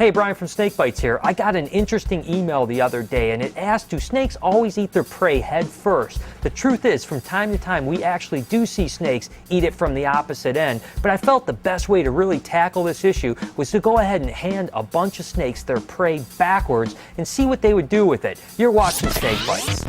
Hey, Brian from Snake Bytes here. I got an interesting email the other day and it asked, do snakes always eat their prey head first? The truth is, from time to time, we actually do see snakes eat it from the opposite end, but I felt the best way to really tackle this issue was to go ahead and hand a bunch of snakes their prey backwards and see what they would do with it. You're watching Snake Bytes.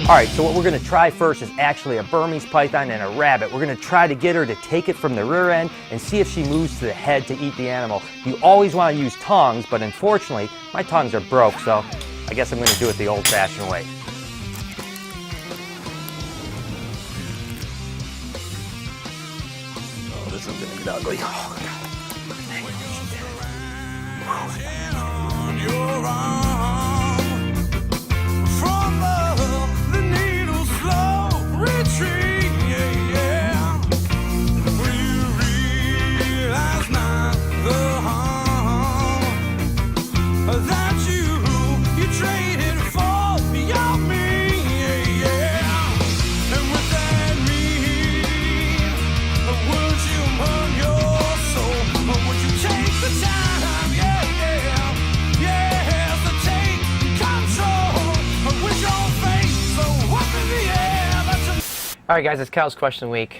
Alright, so what we're going to try first is actually a Burmese python and a rabbit. We're going to try to get her to take it from the rear end and see if she moves to the head to eat the animal. You always want to use tongs, but unfortunately, my tongs are broke, so I guess I'm going to do it the old-fashioned way. Oh, this is going to get ugly. Oh, God. Alright guys, it's Cal's Question Week.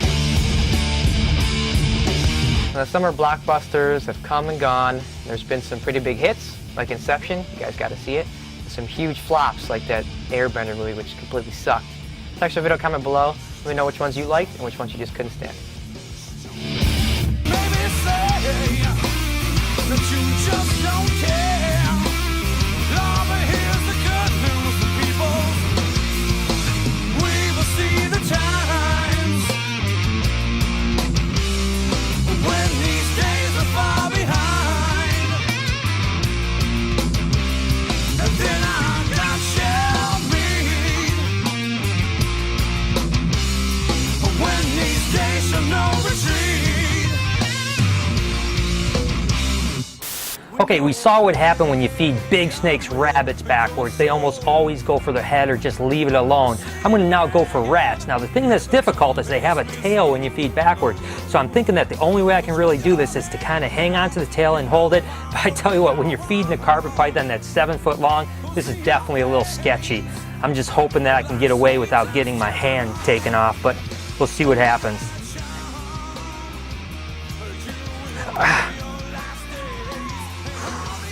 The summer blockbusters have come and gone. There's been some pretty big hits, like Inception, you guys gotta see it. Some huge flops, like that Airbender movie, which completely sucked. Text our video, comment below, let me know which ones you liked and which ones you just couldn't stand. Maybe say that you just don't care. Love, but here's the good news for people. We will see the times when these days are far behind. And then I'm not shall meet. When these days shall no retreat. Okay, we saw what happened when you feed big snakes rabbits backwards. They almost always go for their head or just leave it alone. I'm going to now go for rats. Now, the thing that's difficult is they have a tail when you feed backwards. So I'm thinking that the only way I can really do this is to kind of hang on to the tail and hold it. But I tell you what, when you're feeding a carpet python that's 7 foot long, this is definitely a little sketchy. I'm just hoping that I can get away without getting my hand taken off, but we'll see what happens.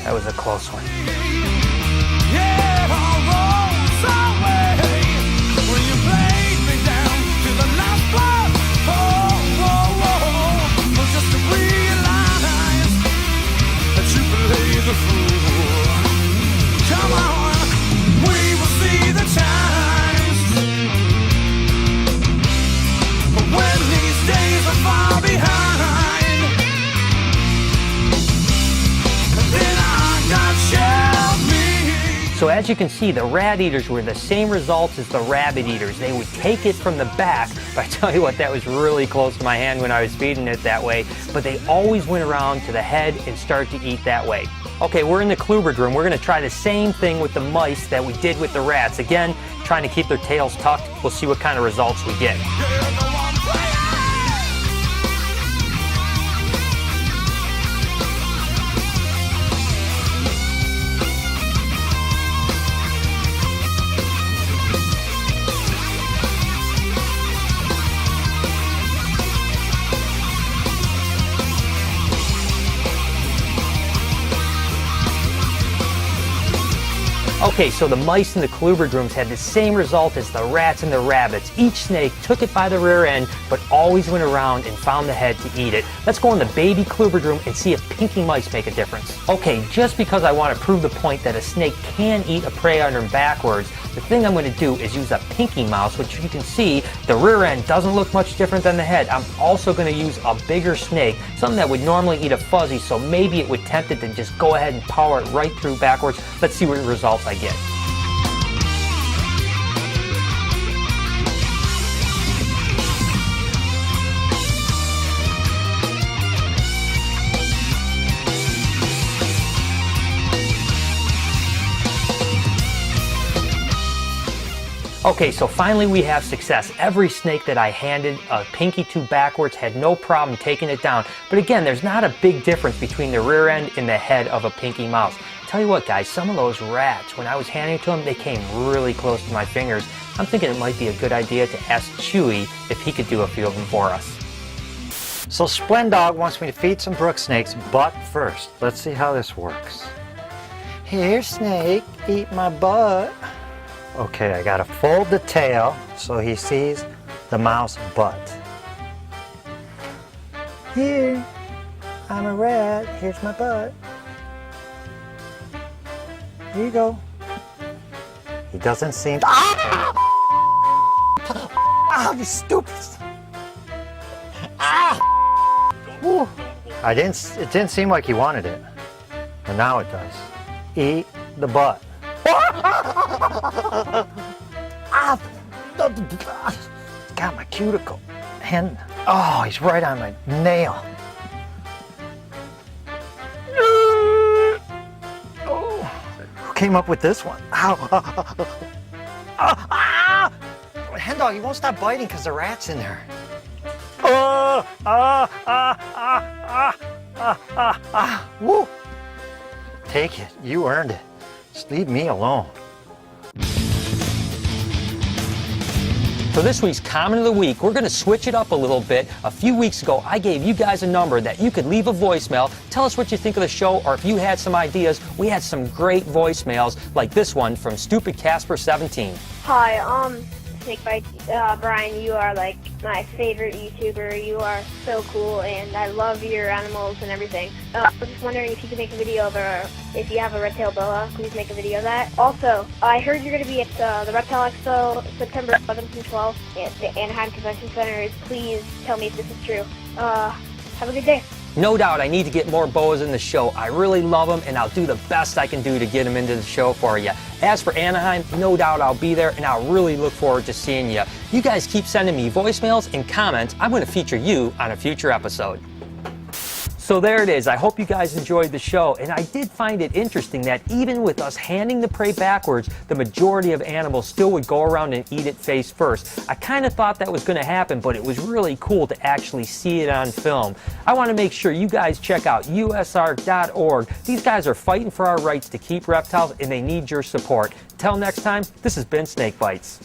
That was a close one. Come on, we will see the times when these days are far behind. Then So as you can see, the rat eaters were the same results as the rabbit eaters. They would take it from the back, but I tell you what, that was really close to my hand when I was feeding it that way, but they always went around to the head and start to eat that way. Okay, we're in the Kluberg room. We're going to try the same thing with the mice that we did with the rats. Again, trying to keep their tails tucked. We'll see what kind of results we get. Okay, so the mice in the Kluberg rooms had the same result as the rats and the rabbits. Each snake took it by the rear end, but always went around and found the head to eat it. Let's go in the baby Kluberg room and see if pinky mice make a difference. Okay, just because I want to prove the point that a snake can eat a prey item backwards, the thing I'm going to do is use a pinky mouse, which you can see the rear end doesn't look much different than the head. I'm also going to use a bigger snake, something that would normally eat a fuzzy, so maybe it would tempt it to just go ahead and power it right through backwards. Let's see what results I get. Okay, so finally we have success. Every snake that I handed a pinky to backwards had no problem taking it down. But again, there's not a big difference between the rear end and the head of a pinky mouse. Tell you what, guys, some of those rats, when I was handing it to them, they came really close to my fingers. I'm thinking it might be a good idea to ask Chewy if he could do a few of them for us. So Splendog wants me to feed some brook snakes, but first, let's see how this works. Here, snake, eat my butt. Okay, I gotta fold the tail so he sees the mouse butt. Here, I'm a rat, here's my butt. Here you go. He doesn't seem... Ah! Ah, you stupid! Ah! Woo. It didn't seem like he wanted it, but now it does. Eat the butt. Ah! Got my cuticle. And, oh, he's right on my nail. Oh, who came up with this one? Ow. Hen dog, he won't stop biting because the rat's in there. Woo! Take it. You earned it. Just leave me alone. For this week's Comment of the Week, we're going to switch it up a little bit. A few weeks ago, I gave you guys a number that you could leave a voicemail. Tell us what you think of the show, or if you had some ideas. We had some great voicemails, like this one from Stupid Casper 17. Hi, Snake Bytes, Brian, you are like my favorite YouTuber. You are so cool, and I love your animals and everything. I was just wondering if you could make a video of if you have a red-tailed boa, please make a video of that. Also, I heard you're going to be at the Reptile Expo September 11th and 12th at the Anaheim Convention Center. Please tell me if this is true. Have a good day. No doubt I need to get more boas in the show. I really love them, and I'll do the best I can do to get them into the show for you. As for Anaheim, no doubt I'll be there, and I'll really look forward to seeing you. You guys keep sending me voicemails and comments. I'm going to feature you on a future episode. So there it is. I hope you guys enjoyed the show, and I did find it interesting that even with us handing the prey backwards, the majority of animals still would go around and eat it face first. I kind of thought that was going to happen, but it was really cool to actually see it on film. I want to make sure you guys check out usr.org. These guys are fighting for our rights to keep reptiles, and they need your support. Till next time, this has been Snake Bytes.